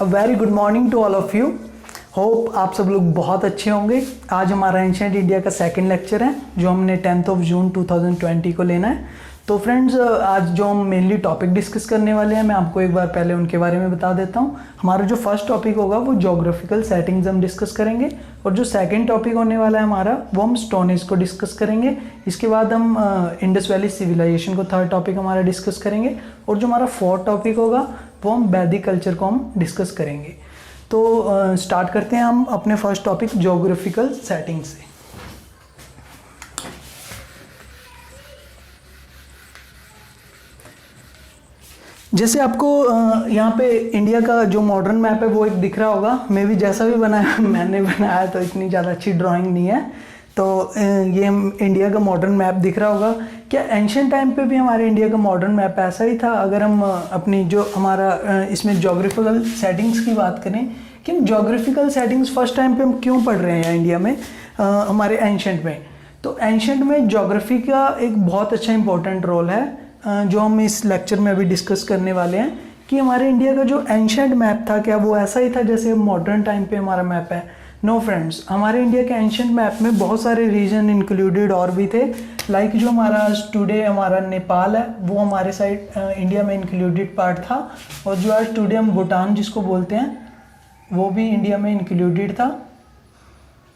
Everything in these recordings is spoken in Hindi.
A very good morning to all of you. Hope आप सब लोग बहुत अच्छे होंगे। आज हमारा एंशिएंट इंडिया का सेकंड लेक्चर है जो हमने 10 जून 2020 को लेना है। तो फ्रेंड्स, आज जो हम मेनली टॉपिक डिस्कस करने वाले हैं मैं आपको एक बार पहले उनके बारे में बता देता हूँ। हमारा जो फर्स्ट टॉपिक होगा वो ज्योग्राफिकल सेटिंग्स हम डिस्कस करेंगे, और जो सेकंड टॉपिक होने वाला है हमारा वो हम स्टोन एज को डिस्कस करेंगे। इसके बाद हम इंडस वैली सिविलाइजेशन को थर्ड टॉपिक हमारा डिस्कस करेंगे, और जो हमारा फोर्थ टॉपिक होगा वो हम वैदिक कल्चर को हम डिस्कस करेंगे। तो स्टार्ट करते हैं हम अपने फर्स्ट टॉपिक ज्योग्राफिकल सेटिंग से। जैसे आपको यहाँ पे इंडिया का जो मॉडर्न मैप है वो एक दिख रहा होगा। मैं भी जैसा भी बनाया मैंने बनाया तो इतनी ज़्यादा अच्छी ड्राइंग नहीं है। तो ये इंडिया का मॉडर्न मैप दिख रहा होगा। क्या एंशिएंट टाइम पे भी हमारे इंडिया का मॉडर्न मैप ऐसा ही था? अगर हम अपनी जो हमारा इसमें ज्योग्राफिकल सेटिंग्स की बात करें कि ज्योग्राफिकल सेटिंग्स फर्स्ट टाइम पे हम क्यों पढ़ रहे हैं इंडिया में, हमारे एंशिएंट में, तो एंशिएंट में ज्योग्राफी का एक बहुत अच्छा इंपॉर्टेंट रोल है जो हम इस लेक्चर में अभी डिस्कस करने वाले हैं कि हमारे इंडिया का जो एंशिएंट मैप था क्या वो ऐसा ही था जैसे मॉडर्न टाइम पे हमारा मैप है? नो फ्रेंड्स, हमारे इंडिया के एंशिएंट मैप में बहुत सारे रीजन इंक्लूडेड और भी थे। लाइक जो हमारा टुडे हमारा नेपाल है वो हमारे साइड इंडिया में इंक्लूडेड पार्ट था, और जो आज टुडे हम भूटान जिसको बोलते हैं वो भी इंडिया में इंक्लूडेड था,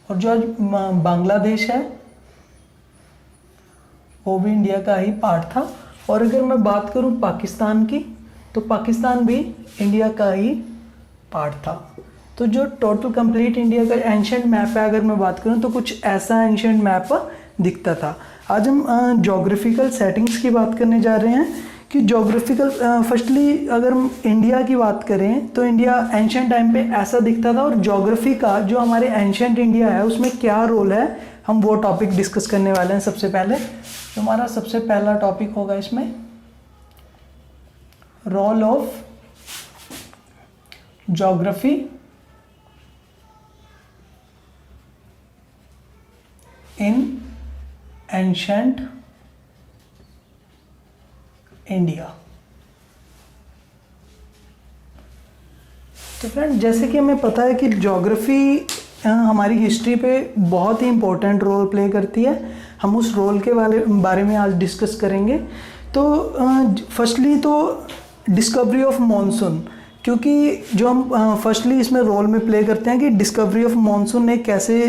और जो आज बांग्लादेश है वो भी इंडिया का ही पार्ट था। और अगर मैं बात करूं पाकिस्तान की तो पाकिस्तान भी इंडिया का ही पार्ट था। तो जो टोटल कंप्लीट इंडिया का एंशिएंट मैप है अगर मैं बात करूं तो कुछ ऐसा एंशिएंट मैप दिखता था। आज हम ज्योग्राफिकल सेटिंग्स की बात करने जा रहे हैं कि ज्योग्राफिकल फर्स्टली अगर हम इंडिया की बात करें तो इंडिया एंशिएंट टाइम पे ऐसा दिखता था, और ज्योग्राफी का जो हमारे एंशिएंट इंडिया है उसमें क्या रोल है हम वो टॉपिक डिस्कस करने वाले हैं। सबसे पहले तो हमारा सबसे पहला टॉपिक होगा इसमें role of geography in ancient India. तो फ्रेंड, जैसे कि हमें पता है कि ज्योग्राफी हमारी हिस्ट्री पे बहुत ही इम्पोर्टेंट रोल प्ले करती है। हम उस रोल के बारे में आज डिस्कस करेंगे। तो फर्स्टली तो डिस्कवरी ऑफ मॉनसून, क्योंकि जो हम फर्स्टली इसमें रोल में प्ले करते हैं कि डिस्कवरी ऑफ मॉनसून ने कैसे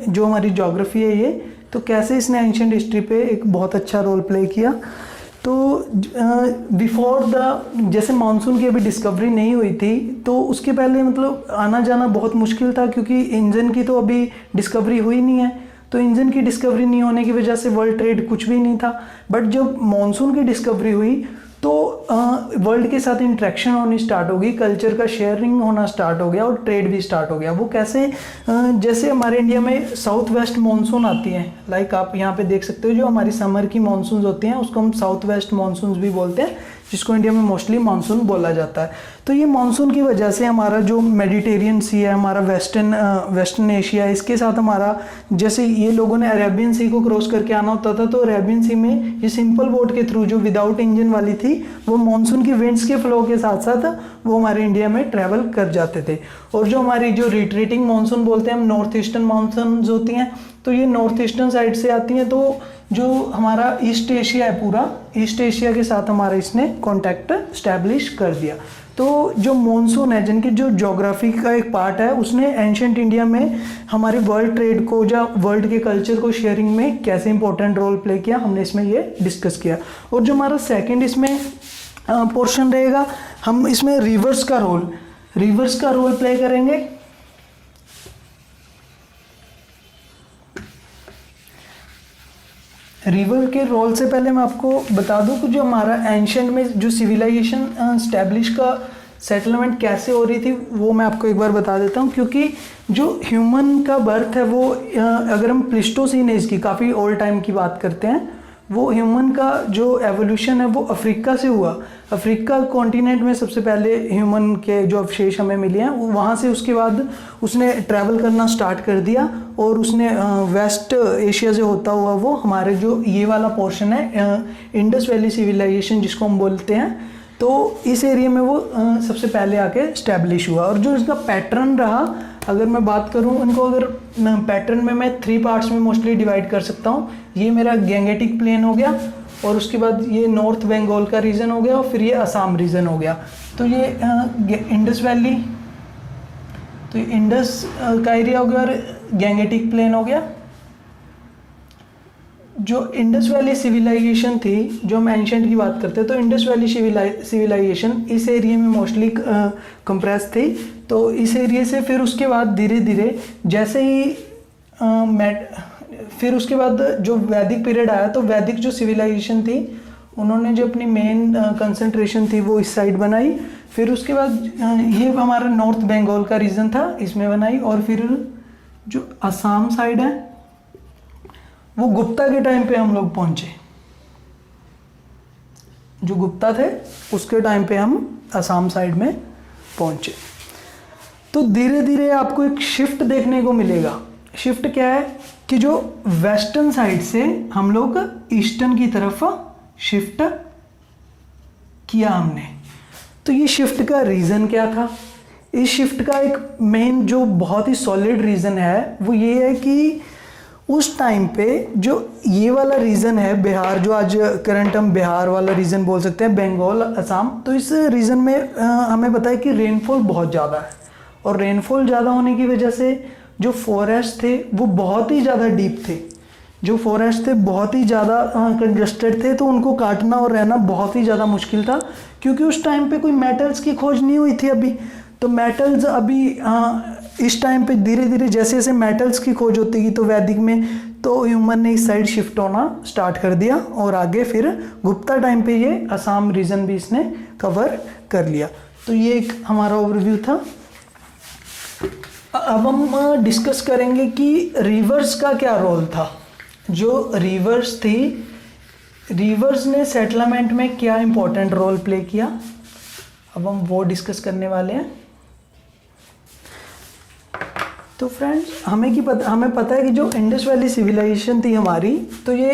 जो हमारी ज्योग्राफी है ये तो कैसे इसने एंशिएंट हिस्ट्री पे एक बहुत अच्छा रोल प्ले किया। तो बिफोर जैसे मानसून की अभी डिस्कवरी नहीं हुई थी तो उसके पहले मतलब आना जाना बहुत मुश्किल था, क्योंकि इंजन की तो अभी डिस्कवरी हुई नहीं है। तो इंजन की डिस्कवरी नहीं होने की वजह से वर्ल्ड ट्रेड कुछ भी नहीं था। बट जब मानसून की डिस्कवरी हुई तो वर्ल्ड के साथ इंटरेक्शन होनी स्टार्ट हो गई, कल्चर का शेयरिंग होना स्टार्ट हो गया और ट्रेड भी स्टार्ट हो गया। वो कैसे? जैसे हमारे इंडिया में साउथ वेस्ट मानसून आती हैं, लाइक आप यहाँ पे देख सकते हो जो हमारी समर की मानसून होती हैं उसको हम साउथ वेस्ट मानसून भी बोलते हैं, जिसको इंडिया में मोस्टली मानसून बोला जाता है। तो ये मानसून की वजह से हमारा जो मेडिटेरियन सी है, हमारा वेस्टर्न एशिया, इसके साथ हमारा जैसे ये लोगों ने अरेबियन सी को क्रॉस करके आना होता था, तो अरेबियन सी में ये सिंपल बोट के थ्रू जो विदाउट इंजन वाली थी वो मानसून की विंड्स के फ्लो के साथ साथ वो हमारे इंडिया में ट्रैवल कर जाते थे। और जो हमारी जो रिट्रीटिंग मानसून बोलते हैं हम, नॉर्थ ईस्टर्न मानसून होती हैं, तो ये नॉर्थ ईस्टर्न साइड से आती हैं। तो जो हमारा ईस्ट एशिया है पूरा, ईस्ट एशिया के साथ हमारा इसने कॉन्टैक्ट स्टैब्लिश कर दिया। तो जो मॉनसून है जिनकी जो ज्योग्राफी का एक पार्ट है उसने एंशिएंट इंडिया में हमारे वर्ल्ड ट्रेड को या वर्ल्ड के कल्चर को शेयरिंग में कैसे इंपॉर्टेंट रोल प्ले किया हमने इसमें ये डिस्कस किया। और जो हमारा सेकंड इसमें पोर्शन रहेगा हम इसमें रिवर्स का रोल प्ले करेंगे। रिवर के रोल से पहले मैं आपको बता दूं कि जो हमारा एंशिएंट में जो सिविलाइजेशन स्टैब्लिश का सेटलमेंट कैसे हो रही थी वो मैं आपको एक बार बता देता हूं। क्योंकि जो ह्यूमन का बर्थ है वो अगर हम प्लिस्टोसीन एज की काफ़ी ओल्ड टाइम की बात करते हैं, वो ह्यूमन का जो एवोल्यूशन है वो अफ्रीका से हुआ। अफ्रीका कॉन्टिनेंट में सबसे पहले ह्यूमन के जो अवशेष हमें मिले हैं वहाँ से उसके बाद उसने ट्रैवल करना स्टार्ट कर दिया, और उसने वेस्ट एशिया से होता हुआ वो हमारे जो ये वाला पोर्शन है इंडस वैली सिविलाइजेशन जिसको हम बोलते हैं, तो इस एरिया में वो सबसे पहले आके स्टैब्लिश हुआ। और जो इसका पैटर्न रहा, अगर मैं बात करूं इनको, अगर पैटर्न में मैं 3 पार्ट्स में मोस्टली डिवाइड कर सकता हूं। ये मेरा गैंगेटिक प्लेन हो गया, और उसके बाद ये नॉर्थ बंगाल का रीजन हो गया, और फिर ये असम रीजन हो गया। तो ये इंडस वैली, तो ये इंडस का एरिया हो गया और गैंगेटिक प्लेन हो गया। जो इंडस वैली सिविलाइजेशन थी, जो हम एंशिएंट की बात करते हैं, तो इंडस वैली सिविलाइजेशन इस एरिया में मोस्टली कंप्रेस थी। तो इस एरिया से फिर उसके बाद धीरे धीरे जैसे ही फिर उसके बाद जो वैदिक पीरियड आया, तो वैदिक जो सिविलाइजेशन थी उन्होंने जो अपनी मेन कंसंट्रेशन थी वो इस साइड बनाई। फिर उसके बाद ये हमारा नॉर्थ बंगाल का रीजन था, इसमें बनाई। और फिर जो असम साइड है वो गुप्ता के टाइम पे हम लोग पहुंचे। जो गुप्ता थे उसके टाइम पे हम असम साइड में पहुंचे। तो धीरे धीरे आपको एक शिफ्ट देखने को मिलेगा। शिफ्ट क्या है कि जो वेस्टर्न साइड से हम लोग ईस्टर्न की तरफ शिफ्ट किया हमने। तो ये शिफ्ट का रीज़न क्या था? इस शिफ्ट का एक मेन जो बहुत ही सॉलिड रीज़न है वो ये है कि उस टाइम पे जो ये वाला रीजन है बिहार, जो आज करंट हम बिहार वाला रीजन बोल सकते हैं, बंगाल, असम, तो इस रीजन में हमें पता है कि रेनफॉल बहुत ज़्यादा है। और रेनफॉल ज़्यादा होने की वजह से जो फॉरेस्ट थे वो बहुत ही ज़्यादा डीप थे। जो फॉरेस्ट थे बहुत ही ज़्यादा कंजस्टेड थे, तो उनको काटना और रहना बहुत ही ज़्यादा मुश्किल था, क्योंकि उस टाइम पे कोई मेटल्स की खोज नहीं हुई थी अभी। तो मेटल्स अभी इस टाइम पे धीरे धीरे जैसे जैसे मेटल्स की खोज होती गई, तो वैदिक में तो ह्यूमन ने इस साइड शिफ्ट होना स्टार्ट कर दिया। और आगे फिर गुप्ता टाइम पे ये असम रीजन भी इसने कवर कर लिया। तो ये एक हमारा ओवरव्यू था। अब हम डिस्कस करेंगे कि रिवर्स का क्या रोल था। जो रिवर्स थी, रिवर्स ने सेटलमेंट में क्या इंपॉर्टेंट रोल प्ले किया, अब हम वो डिस्कस करने वाले हैं। तो फ्रेंड्स हमें पता है कि जो इंडस वैली सिविलाइजेशन थी हमारी, तो ये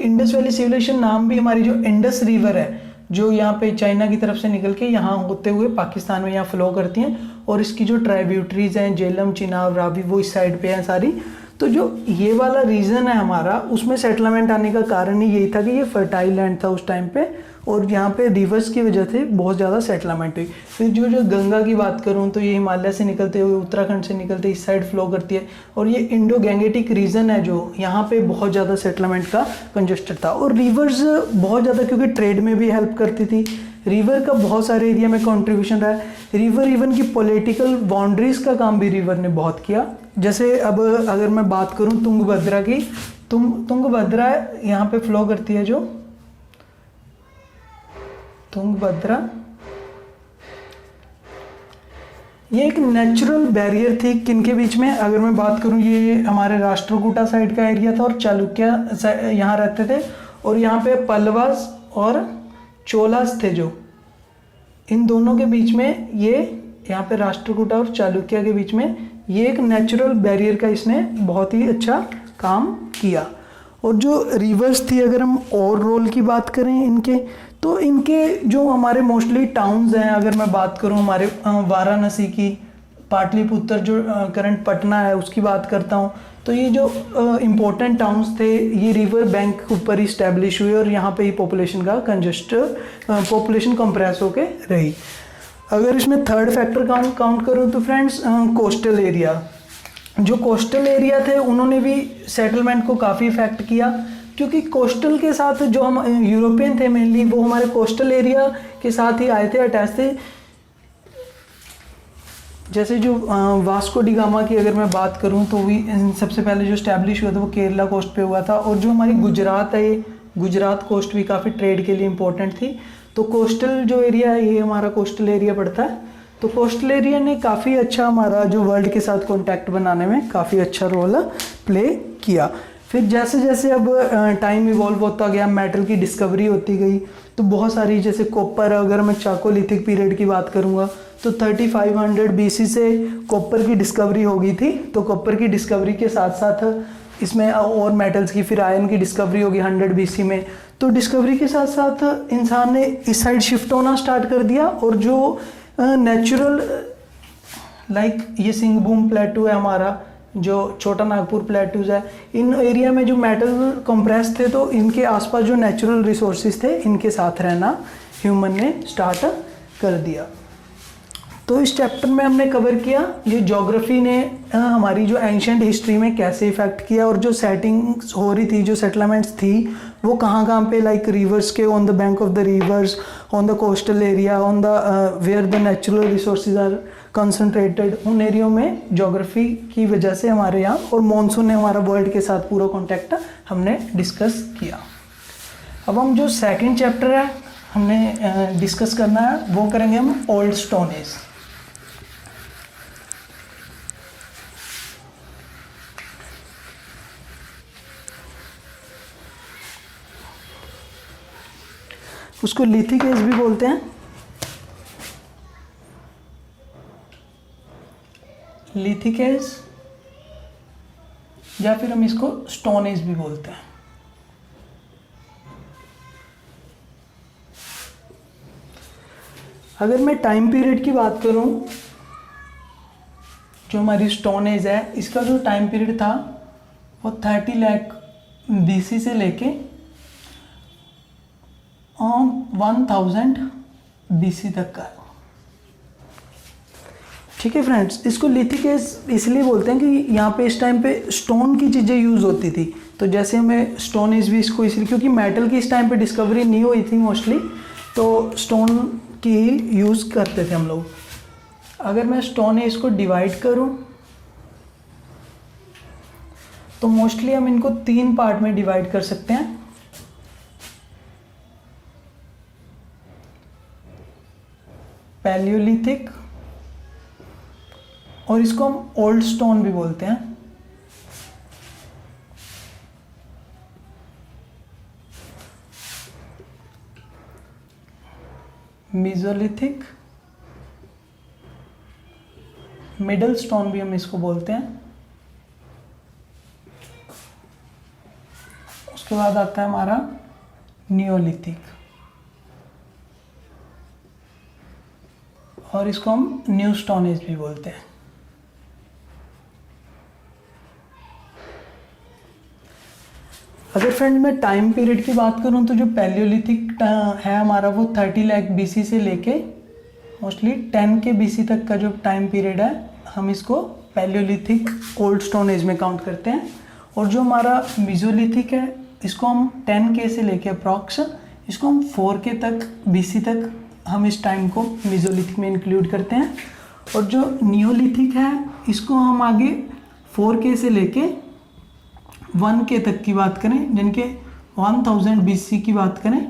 इंडस वैली सिविलाइजेशन नाम भी हमारी जो इंडस रिवर है, जो यहाँ पे चाइना की तरफ से निकल के यहाँ होते हुए पाकिस्तान में यहाँ फ्लो करती हैं, और इसकी जो ट्राइब्यूटरीज हैं झेलम, चिनाब, रावी, वो इस साइड पे हैं सारी। तो जो ये वाला रीजन है हमारा, उसमें सेटलमेंट आने का कारण ही यही था कि ये फर्टाइल लैंड था उस टाइम पे, और यहाँ पे रिवर्स की वजह से बहुत ज़्यादा सेटलमेंट हुई। फिर जो गंगा की बात करूँ तो ये हिमालय से निकलते हुए उत्तराखंड से निकलते इस साइड फ्लो करती है, और ये इंडो गैंगेटिक रीजन है जो यहाँ पे बहुत ज़्यादा सेटलमेंट का कंजस्टेड था। और रिवर्स बहुत ज़्यादा, क्योंकि ट्रेड में भी हेल्प करती थी, रिवर का बहुत सारे एरिया में कंट्रीब्यूशन रहा है। रिवर इवन की पॉलिटिकल बाउंड्रीज का काम भी रिवर ने बहुत किया। जैसे अब अगर मैं बात करूं तुंगभद्रा की, तुंगभद्रा यहाँ पे फ्लो करती है, जो तुंगभद्रा, ये एक नेचुरल बैरियर थी किनके बीच में। अगर मैं बात करूं, ये हमारे राष्ट्रकूटा साइड का एरिया था, और चालुक्य यहाँ रहते थे, और यहाँ पे पल्लवास और चोलास थे, जो इन दोनों के बीच में, ये यहाँ पे राष्ट्रकूटा और चालुक्य के बीच में ये एक नेचुरल बैरियर का इसने बहुत ही अच्छा काम किया। और जो रिवर्स थी, अगर हम और रोल की बात करें इनके, तो इनके जो हमारे मोस्टली टाउन्स हैं, अगर मैं बात करूं हमारे वाराणसी की, पाटलिपुत्र जो करंट पटना है उसकी बात करता हूं, तो ये जो इम्पोर्टेंट टाउन्स थे ये रिवर बैंक के ऊपर ही इस्टेब्लिश हुए, और यहाँ पे ही पॉपुलेशन का पॉपुलेशन कंप्रेस होके रही। अगर इसमें थर्ड फैक्टर काउंट करूँ तो फ्रेंड्स, कोस्टल एरिया, जो कोस्टल एरिया थे उन्होंने भी सेटलमेंट को काफ़ी इफेक्ट किया, क्योंकि कोस्टल के साथ जो हम यूरोपियन थे मेनली, वो हमारे कोस्टल एरिया के साथ ही आए थे, अटैच थे। जैसे जो वास्को डी गामा की अगर मैं बात करूं तो भी सबसे पहले जो स्टैब्लिश हुआ था वो केरला कोस्ट पे हुआ था। और जो हमारी गुजरात है, ये गुजरात कोस्ट भी काफ़ी ट्रेड के लिए इम्पोर्टेंट थी। तो कोस्टल जो एरिया है ये हमारा कोस्टल एरिया पड़ता है। तो कोस्टल एरिया ने काफ़ी अच्छा हमारा जो वर्ल्ड के साथ कॉन्टैक्ट बनाने में काफ़ी अच्छा रोल प्ले किया। फिर जैसे जैसे अब टाइम इवॉल्व होता गया, मेटल की डिस्कवरी होती गई, तो बहुत सारी, जैसे कॉपर, अगर मैं चाकोलिथिक पीरियड की बात करूँगा तो 3500 BC से कॉपर की डिस्कवरी हो गई थी। तो कॉपर की डिस्कवरी के साथ साथ इसमें और मेटल्स की, फिर आयरन की डिस्कवरी होगी 100 BC में। तो डिस्कवरी के साथ साथ इंसान ने इस साइड शिफ्ट होना स्टार्ट कर दिया, और जो नेचुरल लाइक ये सिंगभूम प्लेटू है हमारा, जो छोटा नागपुर प्लेटूज है, इन एरिया में जो मेटल कंप्रेस थे, तो इनके आसपास जो नेचुरल रिसोर्सेज थे इनके साथ रहना ह्यूमन ने स्टार्ट कर दिया। तो इस चैप्टर में हमने कवर किया ये ज्योग्राफी ने हमारी जो एंशिएंट हिस्ट्री में कैसे इफेक्ट किया, और जो सेटिंग्स हो रही थी, जो सेटलमेंट्स थी, वो कहाँ कहाँ पे, लाइक रिवर्स के on the bank of the rivers, on the coastal area, on the where the natural resources are concentrated, उन एरियो में ज्योग्राफी की वजह से हमारे यहाँ, और मॉनसून ने हमारा वर्ल्ड के साथ पूरा कॉन्टेक्ट हमने डिस्कस किया। अब हम जो सेकंड चैप्टर है हमने डिस्कस करना है, वो करेंगे हम ओल्ड स्टोन एज। उसको लिथिक एज भी बोलते हैं, लिथिक एज, या फिर हम इसको स्टोन एज भी बोलते हैं। अगर मैं टाइम पीरियड की बात करूं, जो हमारी स्टोन एज है, इसका जो टाइम पीरियड था वो 30 लाख BC से लेके 1000 BC तक का। ठीक है फ्रेंड्स, इसको लिथिक एज इसलिए बोलते हैं कि यहाँ पे इस टाइम पे स्टोन की चीज़ें यूज़ होती थी। तो जैसे हमें स्टोन एज भी इसको इसलिए, क्योंकि मेटल की इस टाइम पे डिस्कवरी नहीं हुई थी मोस्टली, तो स्टोन की ही यूज़ करते थे हम लोग। अगर मैं स्टोन एज को डिवाइड करूँ तो मोस्टली हम इनको 3 पार्ट में डिवाइड कर सकते हैं। पैलियोलिथिक, और इसको हम ओल्ड स्टोन भी बोलते हैं। मेसोलिथिक, मिडल स्टोन भी हम इसको बोलते हैं। उसके बाद आता है हमारा नियोलिथिक, और इसको हम न्यू स्टोन एज भी बोलते हैं। अगर फ्रेंड मैं टाइम पीरियड की बात करूं, तो जो पैलियोलिथिक है हमारा, वो 30 लाख BC से लेके मोस्टली 10 के BC तक का जो टाइम पीरियड है, हम इसको पैलियोलिथिक ओल्ड स्टोन एज में काउंट करते हैं। और जो हमारा मेसोलिथिक है, इसको हम 10K से लेके अप्रॉक्स, इसको हम 4K तक BC तक हम इस टाइम को मेसोलिथिक में इंक्लूड करते हैं। और जो नियोलिथिक है, इसको हम आगे 4K से लेके 1K तक की बात करें, जिनके 1000 BC की बात करें,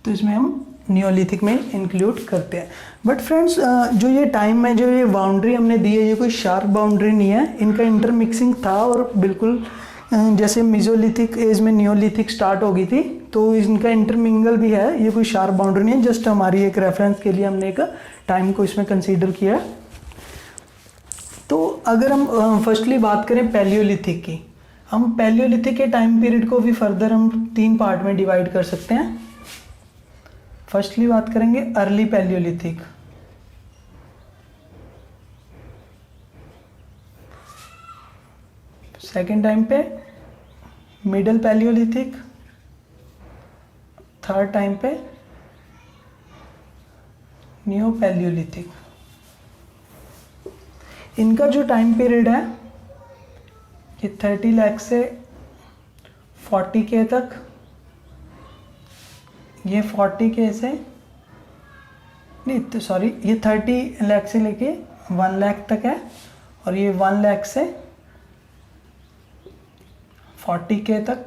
तो इसमें हम नियोलिथिक में इंक्लूड करते हैं। बट फ्रेंड्स, जो ये टाइम में जो ये बाउंड्री हमने दी है, ये कोई शार्प बाउंड्री नहीं है, इनका इंटरमिक्सिंग था, और बिल्कुल जैसे मेसोलिथिक एज में नियोलिथिक स्टार्ट हो गई थी, तो इनका इंटरमिंगल भी है, ये कोई शार्प बाउंड्री नहीं है, जस्ट हमारी एक रेफरेंस के लिए हमने एक टाइम को इसमें कंसीडर किया। तो अगर हम फर्स्टली बात करें पैलियोलिथिक की, हम पैलियोलिथिक के टाइम पीरियड को भी फर्दर हम 3 पार्ट में डिवाइड कर सकते हैं। फर्स्टली बात करेंगे अर्ली पैलियोलिथिक, सेकेंड टाइम पे मिडल पैलियोलिथिक, थर्ड टाइम पे न्यू पैलियोलिथिक। इनका जो टाइम पीरियड है ये 30 लाख से 40K तक, ये 40K से नहीं तो सॉरी, ये 30 लाख से लेके 1 लाख तक है, और ये 1 लाख से 40K तक।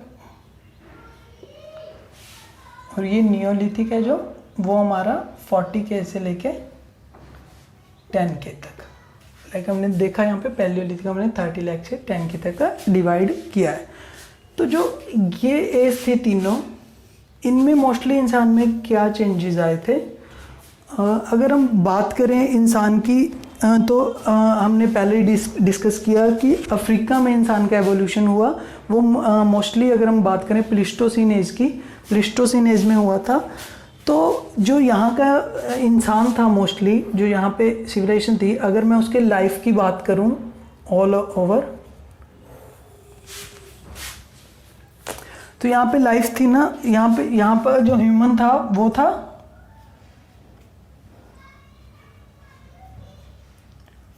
और ये नियोलिथिक है जो वो हमारा 40K से लेके 10K तक। लाइक हमने देखा यहाँ पे पैलियोलिथिक हमने 30 लाख से 10K तक का डिवाइड किया है। तो जो ये एज थे तीनों, इनमें मोस्टली इंसान में क्या चेंजेस आए थे? अगर हम बात करें इंसान की हमने पहले ही डिस्कस किया कि अफ्रीका में इंसान का एवोल्यूशन हुआ, वो मोस्टली अगर हम बात करें प्लिस्टोसिन एज की, प्लिस्टोसिन एज में हुआ था। तो जो यहाँ का इंसान था मोस्टली, जो यहाँ पे सिविलाइजेशन थी, अगर मैं उसके लाइफ की बात करूँ ऑल ओवर, तो यहाँ पे लाइफ थी ना, यहाँ पर जो ह्यूमन था वो था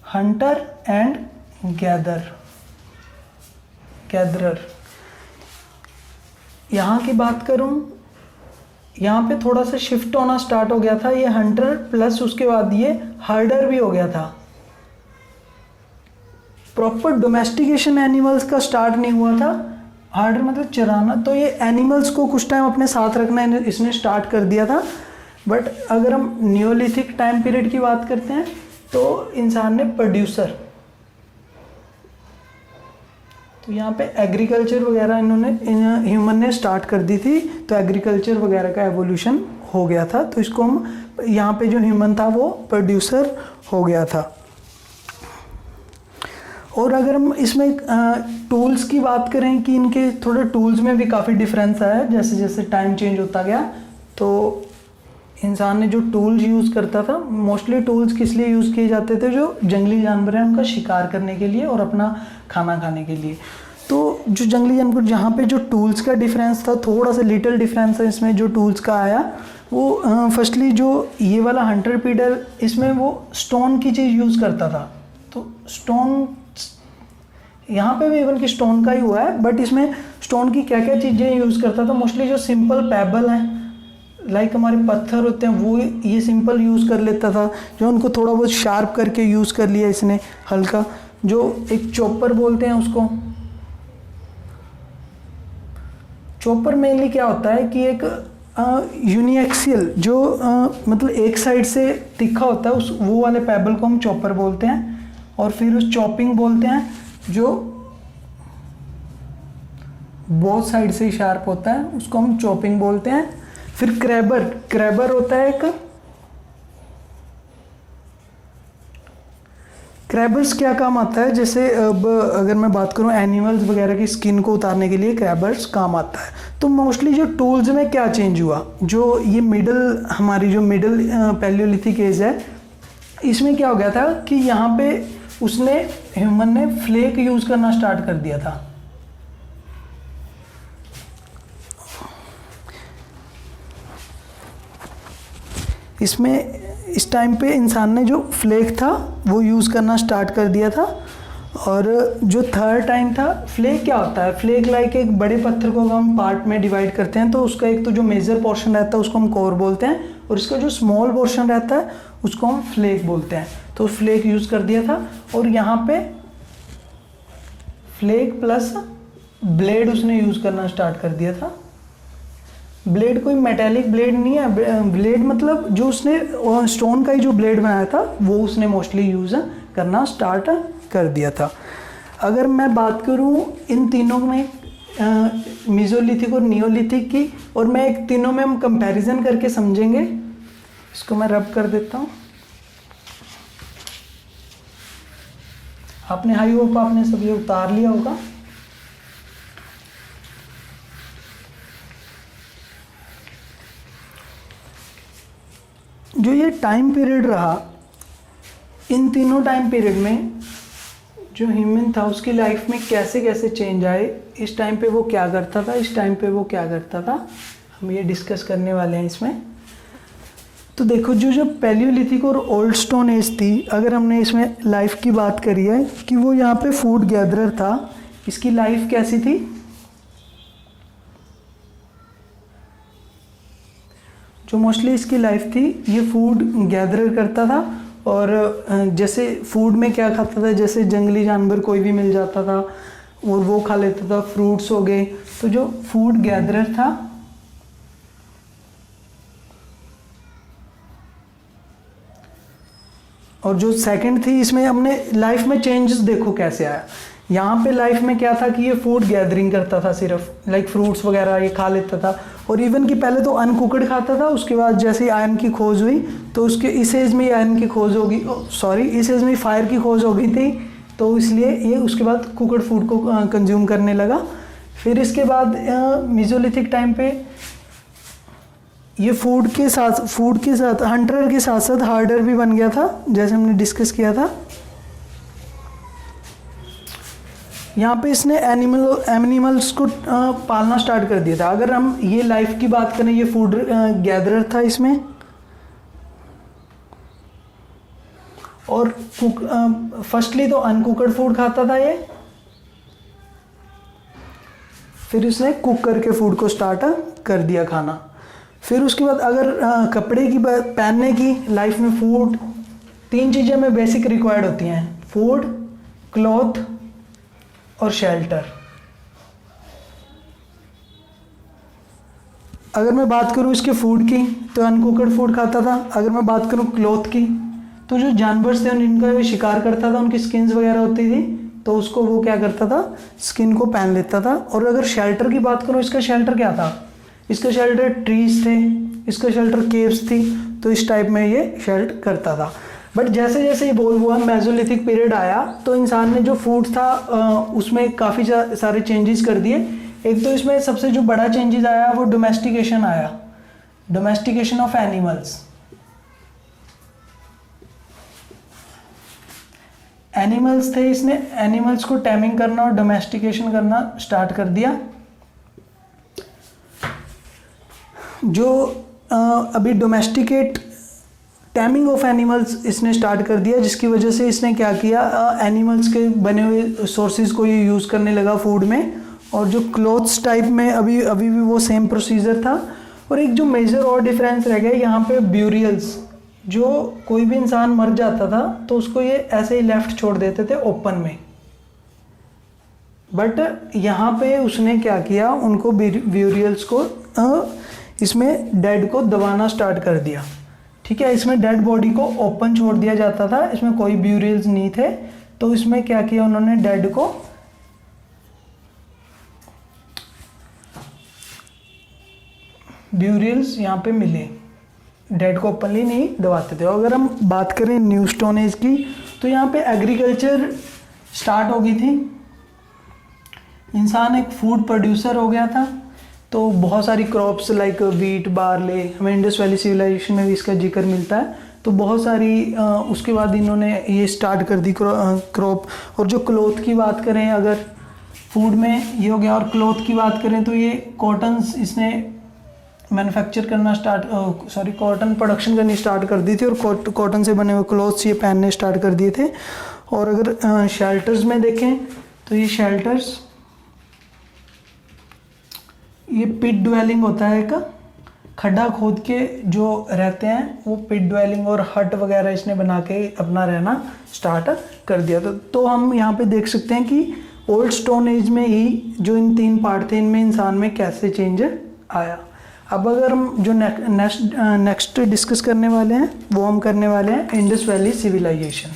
हंटर एंड गैदरर। यहाँ की बात करूँ, यहाँ पे थोड़ा सा शिफ्ट होना स्टार्ट हो गया था, ये हंटर प्लस उसके बाद ये हर्डर भी हो गया था। प्रॉपर डोमेस्टिकेशन एनिमल्स का स्टार्ट नहीं हुआ था। हर्डर मतलब चराना, तो ये एनिमल्स को कुछ टाइम अपने साथ रखना इसने स्टार्ट कर दिया था। बट अगर हम नियोलिथिक टाइम पीरियड की बात करते हैं तो इंसान ने प्रोड्यूसर, तो यहाँ पे एग्रीकल्चर वगैरह ह्यूमन ने स्टार्ट कर दी थी, तो एग्रीकल्चर वगैरह का एवोल्यूशन हो गया था। तो इसको हम यहाँ पे जो ह्यूमन था वो प्रोड्यूसर हो गया था। और अगर हम इसमें टूल्स की बात करें कि इनके थोड़े टूल्स में भी काफ़ी डिफरेंस आया, जैसे जैसे टाइम चेंज होता गया, तो इंसान ने जो टूल्स यूज़ करता था, मोस्टली टूल्स किस लिए यूज़ किए जाते थे, जो जंगली जानवर हैं उनका शिकार करने के लिए और अपना खाना खाने के लिए। तो जो जंगली जानवर, जहाँ पे जो टूल्स का डिफरेंस था, थोड़ा सा लिटिल डिफरेंस है इसमें जो टूल्स का आया, वो फर्स्टली जो ये वाला हंटर पीडर, इसमें वो स्टोन की चीज़ यूज़ करता था। तो स्टोन, यहाँ पे भी इवन कि स्टोन का ही हुआ है, बट इसमें स्टोन की क्या क्या चीज़ें यूज़ करता था, मोस्टली जो सिंपल पेबल हैं, लाइक हमारे पत्थर होते हैं, वो ये सिंपल यूज़ कर लेता था, जो उनको थोड़ा बहुत शार्प करके यूज़ कर लिया इसने हल्का, जो एक चॉपर बोलते हैं उसको। चॉपर मेनली क्या होता है कि एक यूनिएक्सियल, जो मतलब एक साइड से तिखा होता है, उस वो वाले पेबल को हम चॉपर बोलते हैं। और फिर उस चॉपिंग बोलते हैं जो बोथ साइड से शार्प होता है, उसको हम चॉपिंग बोलते हैं। फिर क्रैबर होता है एक। क्रैबर्स क्या काम आता है, जैसे अब अगर मैं बात करूं एनिमल्स वगैरह की स्किन को उतारने के लिए क्रैबर्स काम आता है। तो मोस्टली जो टूल्स में क्या चेंज हुआ, जो ये हमारी जो मिडल पैलियोलिथिक एज है, इसमें क्या हो गया था कि यहाँ पे ह्यूमन ने फ्लेक यूज़ करना स्टार्ट कर दिया था। इस टाइम पे इंसान ने जो फ्लेक था वो यूज़ करना स्टार्ट कर दिया था। और जो थर्ड टाइम था, फ्लेक क्या होता है, फ्लेक लाइक एक बड़े पत्थर को हम पार्ट में डिवाइड करते हैं, तो उसका एक तो जो मेजर पोर्शन रहता है उसको हम कोर बोलते हैं, और इसका जो स्मॉल पोर्शन रहता है उसको हम फ्लेक बोलते हैं। तो फ्लेक यूज़ कर दिया था। और यहाँ पे फ्लेक प्लस ब्लेड उसने यूज़ करना स्टार्ट कर दिया था। ब्लेड कोई मेटेलिक ब्लेड नहीं है, ब्लेड मतलब जो उसने स्टोन का ही जो ब्लेड बनाया था वो उसने मोस्टली यूज़ करना स्टार्ट कर दिया था। अगर मैं बात करूं इन तीनों में, मेसोलिथिक और नियोलिथिक की, और मैं एक तीनों में हम कंपैरिजन करके समझेंगे। इसको मैं रब कर देता हूं। आपने आई होप आपने सब ये उतार लिया होगा। जो ये टाइम पीरियड रहा, इन तीनों टाइम पीरियड में जो ह्यूमन था उसकी लाइफ में कैसे कैसे चेंज आए, इस टाइम पे वो क्या करता था, इस टाइम पे वो क्या करता था, हम ये डिस्कस करने वाले हैं इसमें। तो देखो, जो पैलियोलिथिक और ओल्ड स्टोन एज थी, अगर हमने इसमें लाइफ की बात करी है कि वो यहाँ पे फूड गैदरर था, इसकी लाइफ कैसी थी, जो मोस्टली इसकी लाइफ थी, ये फूड गैदर करता था। और जैसे फूड में क्या खाता था, जैसे जंगली जानवर कोई भी मिल जाता था और वो खा लेता था, फ्रूट्स हो गए। तो जो फूड गैदरर था, और जो सेकंड थी, इसमें हमने लाइफ में चेंजेस देखो कैसे आया। यहाँ पे लाइफ में क्या था कि ये फूड गैदरिंग करता था सिर्फ, लाइक फ्रूट्स वगैरह ये खा लेता था। और इवन कि पहले तो अनकुकड खाता था, उसके बाद जैसे ही आयरन की खोज हुई तो उसके इस एज में आयरन की खोज होगी, सॉरी इस एज में फायर की खोज हो गई थी, तो इसलिए ये उसके बाद कुकड फूड को कंज्यूम करने लगा। फिर इसके बाद मेसोलिथिक टाइम पे ये फूड के साथ हंटर के साथ साथ हार्डर भी बन गया था, जैसे हमने डिस्कस किया था। यहाँ पे इसने एनिमल्स को पालना स्टार्ट कर दिया था। अगर हम ये लाइफ की बात करें, ये फूड गैदरर था इसमें, और फर्स्टली तो अनकुकड फूड खाता था ये, फिर इसने कुक करके फूड को स्टार्ट कर दिया खाना। फिर उसके बाद अगर कपड़े की पहनने की लाइफ में फूड, 3 चीज़ें में बेसिक रिक्वायर्ड होती हैं, फूड, क्लॉथ और शेल्टर। अगर मैं बात करूँ इसके फूड की तो अनकुकड फूड खाता था। अगर मैं बात करूँ क्लॉथ की तो जो जानवर थे जिनका वो शिकार करता था, उनकी स्किन्स वगैरह होती थी, तो उसको वो क्या करता था, स्किन को पहन लेता था। और अगर शेल्टर की बात करूँ, इसका शेल्टर क्या था, इसका शेल्टर ट्रीज थे, इसका शेल्टर केव्स थी, तो इस टाइप में ये शेल्टर करता था। बट जैसे जैसे ये बोल हुआ मेसोलिथिक पीरियड आया तो इंसान ने जो फूड था उसमें काफ़ी सारे चेंजेस कर दिए। एक तो इसमें सबसे जो बड़ा चेंजेस आया वो डोमेस्टिकेशन आया, डोमेस्टिकेशन ऑफ एनिमल्स। एनिमल्स थे, इसने एनिमल्स को टैमिंग करना और डोमेस्टिकेशन करना स्टार्ट कर दिया। जो अभी डोमेस्टिकेट टैमिंग ऑफ एनिमल्स इसने स्टार्ट कर दिया, जिसकी वजह से इसने क्या किया, एनिमल्स के बने हुए सोर्सेज को ये यूज़ करने लगा फूड में। और जो क्लोथ्स टाइप में अभी भी वो सेम प्रोसीजर था। और एक जो मेजर और डिफरेंस रह गया यहाँ पे, ब्यूरियल्स, जो कोई भी इंसान मर जाता था तो उसको ये ऐसे ही लेफ्ट छोड़ देते थे ओपन में, बट यहाँ पे उसने क्या किया, उनको ब्यूरियल्स को इसमें डेड को दबाना स्टार्ट कर दिया। ठीक है, इसमें डेड बॉडी को ओपन छोड़ दिया जाता था, इसमें कोई ब्यूरियल्स नहीं थे, तो इसमें क्या किया उन्होंने, डेड को ब्यूरियल्स यहाँ पे मिले, डेड को ओपनली नहीं दबाते थे। और अगर हम बात करें न्यू स्टोन एज की तो यहाँ पे एग्रीकल्चर स्टार्ट हो गई थी, इंसान एक फूड प्रोड्यूसर हो गया था। तो बहुत सारी क्रॉप्स लाइक वीट, बार्ले, हमें इंडस वैली सिविलाइजेशन में भी इसका जिक्र मिलता है। तो बहुत सारी उसके बाद इन्होंने ये स्टार्ट कर दी क्रॉप। और जो क्लॉथ की बात करें, अगर फूड में ये हो गया, और क्लॉथ की बात करें तो ये कॉटन्स इसने मैन्युफैक्चर करना कॉटन प्रोडक्शन करनी स्टार्ट कर दी थी, और कॉटन से बने हुए क्लॉथ्स ये पहनने स्टार्ट कर दिए थे। और अगर शेल्टर्स में देखें तो ये शेल्टर्स, ये पिट ड्वेलिंग होता है, एक खड्डा खोद के जो रहते हैं वो पिट ड्वेलिंग और हट वगैरह इसने बना के अपना रहना स्टार्ट कर दिया था। तो हम यहाँ पे देख सकते हैं कि ओल्ड स्टोन एज में ही जो इन 3 पार्ट थे, इनमें इंसान में कैसे चेंज आया। अब अगर हम जो नेक्स्ट डिस्कस करने वाले हैं वो हम करने वाले हैं Indus valley civilisation.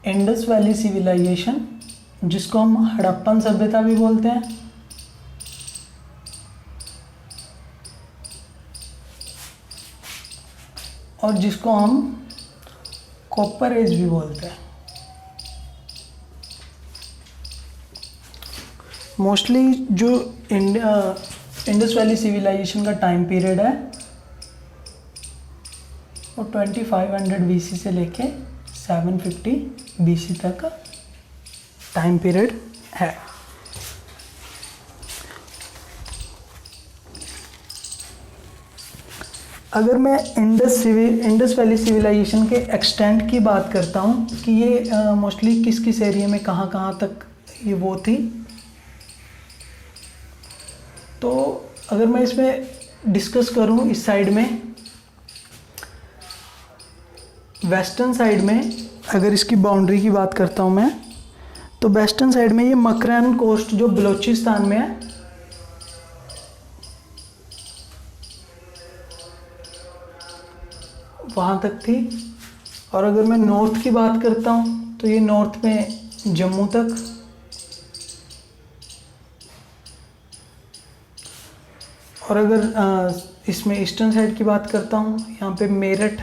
Indus valley civilisation, जिसको हम हड़प्पन सभ्यता भी बोलते हैं, और जिसको हम कॉपर एज भी बोलते हैं। मोस्टली जो इंडस वैली सिविलाइजेशन का टाइम पीरियड है वो 2500 BC से लेके 750 BC तक का टाइम पीरियड है। अगर मैं इंडस वैली सिविलाइजेशन के एक्सटेंट की बात करता हूँ कि ये मोस्टली किस किस एरिया में कहाँ कहाँ तक ये वो थी, तो अगर मैं इसमें डिस्कस करूँ इस साइड में, वेस्टर्न साइड में अगर इसकी बाउंड्री की बात करता हूँ मैं, तो वेस्टर्न साइड में ये मकरैन कोस्ट जो बलूचिस्तान में है, वहाँ तक थी। और अगर मैं नॉर्थ की बात करता हूँ तो ये नॉर्थ में जम्मू तक, और अगर इसमें ईस्टर्न साइड की बात करता हूँ, यहाँ पे मेरठ,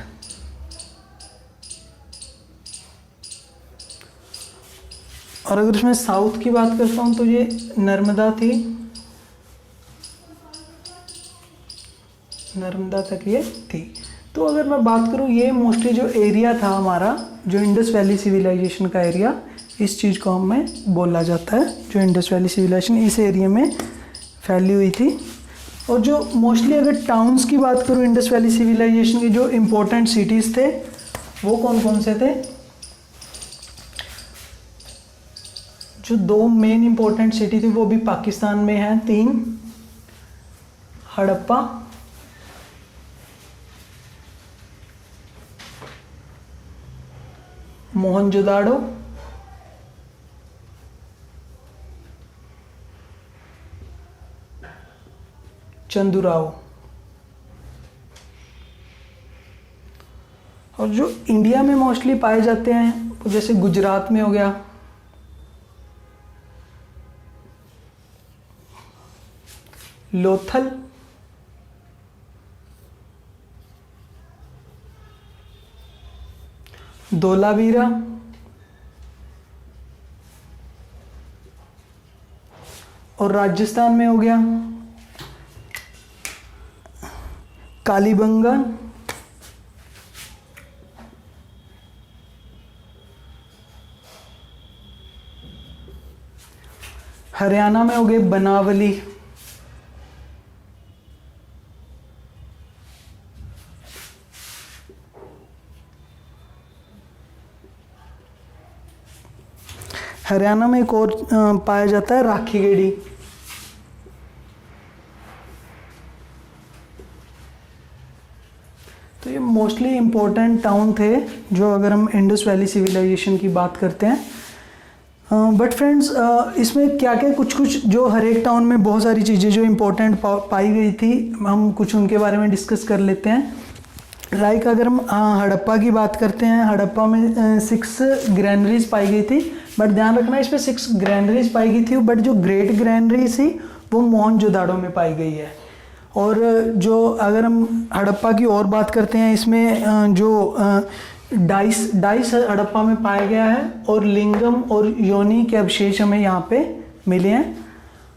और अगर इसमें साउथ की बात करता हूँ तो ये नर्मदा थी, नर्मदा तक ये थी। तो अगर मैं बात करूँ, ये मोस्टली जो एरिया था हमारा, जो इंडस वैली सिविलाइजेशन का एरिया, इस चीज़ को हमें बोला जाता है, जो इंडस वैली सिविलाइजेशन इस एरिया में फैली हुई थी। और जो मोस्टली अगर टाउन्स की बात करूँ इंडस वैली सिविलाइजेशन के, जो इम्पोर्टेंट सिटीज़ थे वो कौन कौन से थे? जो दो मेन इम्पोर्टेंट सिटी थी वो भी पाकिस्तान में हैं, 3, हड़प्पा मोहनजोदाड़ो चंदुराव। और जो इंडिया में मोस्टली पाए जाते हैं वो जैसे गुजरात में हो गया, लोथल, धोलावीरा, और राजस्थान में हो गया कालीबंगन, हरियाणा में हो गए बनावली, हरियाणा में एक और पाया जाता है राखीगढ़ी। तो ये मोस्टली इम्पोर्टेंट टाउन थे जो अगर हम इंडस वैली सिविलाइजेशन की बात करते हैं। बट फ्रेंड्स, इसमें क्या क्या कुछ कुछ जो हर एक टाउन में बहुत सारी चीज़ें जो इम्पोर्टेंट पाई गई थी, हम कुछ उनके बारे में डिस्कस कर लेते हैं। लाइक अगर हम हड़प्पा की बात करते हैं, हड़प्पा में 6 ग्रैनरीज पाई गई थी। बट ध्यान रखना, इसमें 6 ग्रैनरीज पाई गई थी, बट जो ग्रेट ग्रैनरी थी वो मोहनजोदाड़ो में पाई गई है। और जो अगर हम हड़प्पा की और बात करते हैं, इसमें जो डाइस हड़प्पा में पाया गया है, और लिंगम और योनि के अवशेष हमें यहाँ पे मिले हैं।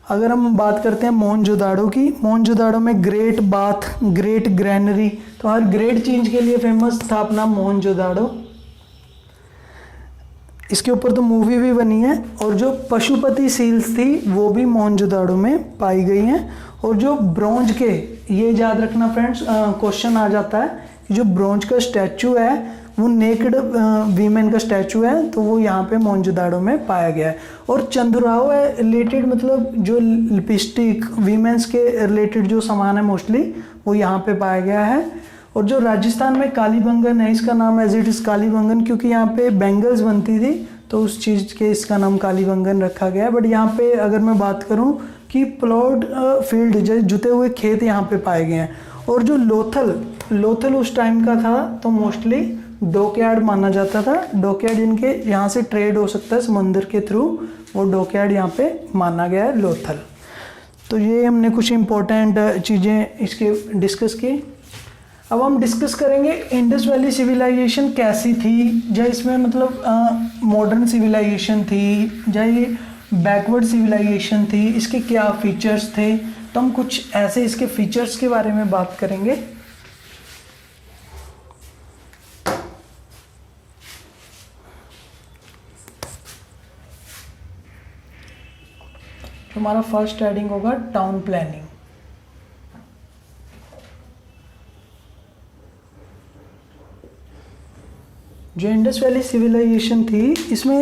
अगर हम बात करते हैं मोहनजोदाड़ो की, मोहनजोदाड़ो में ग्रेट बाथ, ग्रेट ग्रैनरी, तो हर ग्रेट चीज़ के लिए फेमस था अपना मोहनजोदाड़ो। इसके ऊपर तो मूवी भी बनी है। और जो पशुपति सील्स थी वो भी मोहनजोदाड़ो में पाई गई हैं। और जो ब्रोंज के, ये याद रखना फ्रेंड्स, क्वेश्चन आ जाता है कि जो ब्रोंज का स्टैचू है वो नेक्ड वीमेन का स्टैचू है, तो वो यहाँ पे मोहनजोदाड़ो में पाया गया है। और चंदुराव है रिलेटेड, मतलब जो लिपस्टिक वीमेंस के रिलेटेड जो सामान है मोस्टली वो यहाँ पे पाया गया है। और जो राजस्थान में कालीबंगन है, इसका नाम एज इट इज़ कालीबंगन, क्योंकि यहाँ पे बैंगल्स बनती थी तो उस चीज़ के इसका नाम कालीबंगन रखा गया है। बट यहाँ पे अगर मैं बात करूँ कि प्लॉड फील्ड, जैसे जुते हुए खेत यहाँ पे पाए गए हैं। और जो लोथल उस टाइम का था तो मोस्टली डॉकयार्ड माना जाता था। डॉकयार्ड जिनके यहाँ से ट्रेड हो सकता है समंदर के थ्रू, वो डॉकयार्ड यहाँ पे माना गया है लोथल। तो ये हमने कुछ इम्पोर्टेंट चीज़ें इसके डिस्कस की। अब हम डिस्कस करेंगे इंडस वैली सिविलाइजेशन कैसी थी, या इसमें मतलब मॉडर्न सिविलाइजेशन थी या ये बैकवर्ड सिविलाइजेशन थी, इसके क्या फीचर्स थे। तो हम कुछ ऐसे इसके फीचर्स के बारे में बात करेंगे। हमारा फर्स्ट हेडिंग होगा टाउन प्लानिंग। जो इंडस वैली सिविलाइजेशन थी इसमें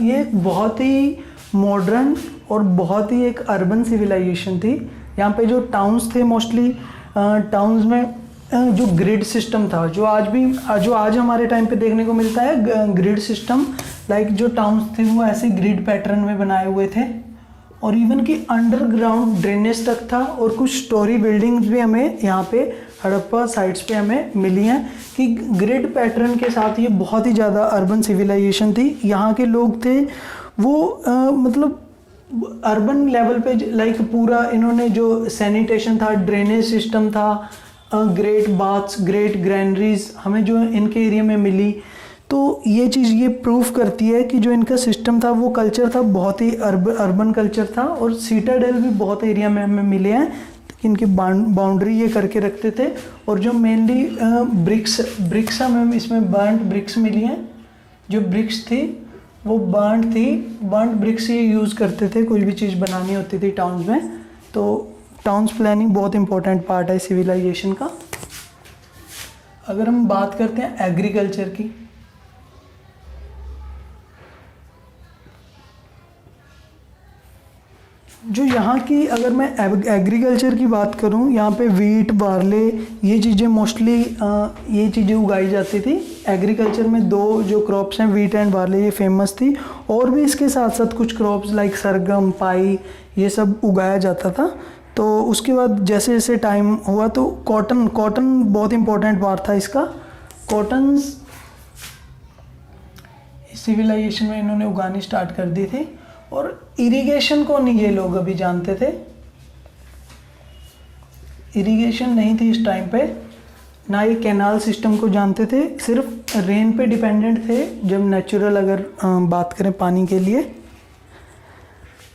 ये बहुत ही मॉडर्न और बहुत ही एक अर्बन सिविलाइजेशन थी। यहाँ पे जो टाउन्स थे मोस्टली टाउन्स में जो ग्रिड सिस्टम था, जो आज हमारे टाइम पे देखने को मिलता है ग्रिड सिस्टम, लाइक जो टाउन्स थे वो ऐसे ग्रिड पैटर्न में बनाए हुए थे और इवन कि अंडरग्राउंड ड्रेनेज तक था। और कुछ स्टोरी बिल्डिंग्स भी हमें यहाँ पे हड़प्पा साइट्स पे हमें मिली हैं कि ग्रिड पैटर्न के साथ ये बहुत ही ज़्यादा अर्बन सिविलाइजेशन थी। यहाँ के लोग थे वो मतलब अर्बन लेवल पे लाइक पूरा इन्होंने जो सैनिटेशन था, ड्रेनेज सिस्टम था, ग्रेट बाथ्स, ग्रेट ग्रैनरीज हमें जो इनके एरिया में मिली। तो ये चीज़ ये प्रूफ करती है कि जो इनका सिस्टम था वो कल्चर था बहुत ही अर्बन कल्चर था। और सीटाडेल भी बहुत एरिया में हमें मिले हैं, इनकी बाउंड्री ये करके रखते थे। और जो मेनली ब्रिक्स हमें इसमें बर्न्ट ब्रिक्स मिली हैं। जो ब्रिक्स थी वो बर्न्ट ब्रिक्स ये यूज़ करते थे कोई भी चीज़ बनानी होती थी टाउन्स में। तो टाउन्स प्लानिंग बहुत इंपॉर्टेंट पार्ट है सिविलाइजेशन का। अगर हम बात करते हैं एग्रीकल्चर की, जो यहाँ की अगर मैं एग्रीकल्चर की बात करूँ, यहाँ पे वीट, बार्ले ये चीज़ें मोस्टली ये चीज़ें उगाई जाती थी। एग्रीकल्चर में दो जो क्रॉप्स हैं वीट एंड बार्ले ये फेमस थी। और भी इसके साथ साथ कुछ क्रॉप्स लाइक सरगम, पाई ये सब उगाया जाता था। तो उसके बाद जैसे जैसे टाइम हुआ तो कॉटन बहुत इंपॉर्टेंट पार्ट था इसका। कॉटन सिविलाइजेशन में इन्होंने उगानी स्टार्ट कर दी थी। और इरिगेशन को नहीं ये लोग अभी जानते थे, इरिगेशन नहीं थी इस टाइम पे, ना ये कैनाल सिस्टम को जानते थे, सिर्फ रेन पे डिपेंडेंट थे जब नेचुरल अगर बात करें पानी के लिए।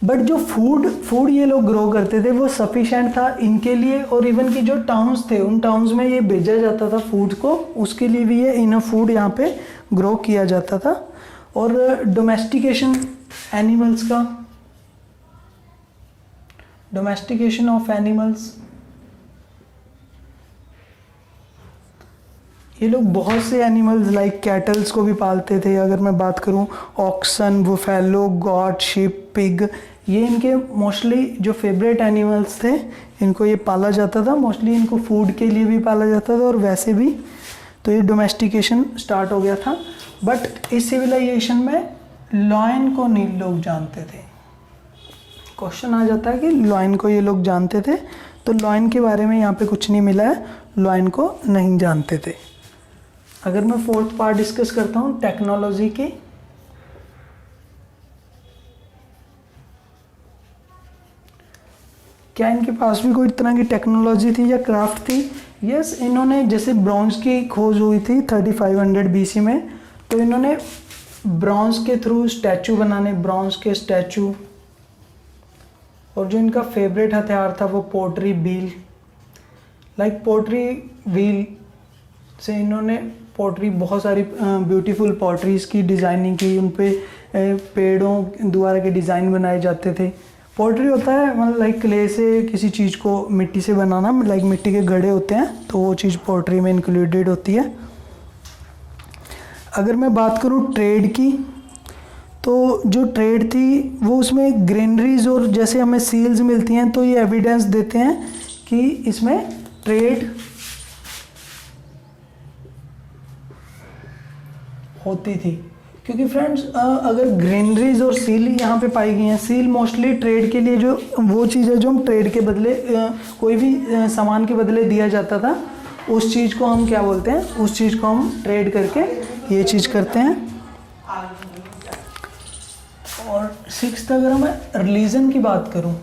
बट जो फूड ये लोग ग्रो करते थे वो सफिशेंट था इनके लिए। और इवन कि जो टाउन्स थे उन टाउन्स में ये भेजा जाता था फूड को, उसके लिए भी ये इनफ फूड यहाँ पे ग्रो किया जाता था। और डोमेस्टिकेशन एनिमल्स का, डोमेस्टिकेशन ऑफ एनिमल्स, ये लोग बहुत से एनिमल्स लाइक कैटल्स को भी पालते थे। अगर मैं बात करूं oxen, buffalo, goat, sheep, pig, ये इनके मोस्टली जो फेवरेट एनिमल्स थे, इनको ये पाला जाता था। मोस्टली इनको फूड के लिए भी पाला जाता था और वैसे भी। तो ये डोमेस्टिकेशन स्टार्ट हो गया था। बट इस सिविलाइजेशन में लॉयन को नहीं लोग जानते थे। क्वेश्चन आ जाता है कि लॉयन को ये लोग जानते थे, तो लॉयन के बारे में यहाँ पे कुछ नहीं मिला है, लॉयन को नहीं जानते थे। अगर मैं फोर्थ पार्ट डिस्कस करता हूँ टेक्नोलॉजी की, क्या इनके पास भी कोई तरह की टेक्नोलॉजी थी या क्राफ्ट थी? यस, इन्होंने जैसे ब्रॉन्ज की खोज हुई थी 3500 BC में, तो इन्होंने ब्रॉन्ज के थ्रू स्टैचू बनाने, ब्रॉन्ज के स्टैचू। और जो इनका फेवरेट हथियार था वो पोट्री बील, लाइक पोट्री व्हील से इन्होंने पोट्री, बहुत सारी ब्यूटीफुल पोट्रीज़ की डिज़ाइनिंग की, उन पे पेड़ों द्वारा के डिज़ाइन बनाए जाते थे। पोट्री होता है मतलब लाइक क्ले से किसी चीज़ को मिट्टी से बनाना, लाइक मिट्टी के घड़े होते हैं, तो वो चीज़ पोट्री में इंक्लूडेड होती है। अगर मैं बात करूँ ट्रेड की, तो जो ट्रेड थी वो उसमें ग्रेनरीज और जैसे हमें सील्स मिलती हैं, तो ये एविडेंस देते हैं कि इसमें ट्रेड होती थी। क्योंकि फ्रेंड्स अगर ग्रेनरीज और सील यहाँ पे पाई गई हैं, सील मोस्टली ट्रेड के लिए जो वो चीज़ है जो हम ट्रेड के बदले कोई भी सामान के बदले दिया जाता था, उस चीज़ को हम क्या बोलते हैं, उस चीज़ को हम ट्रेड करके ये चीज़ करते हैं। और सिक्स्थ अगर मैं रिलीजन की बात करूं,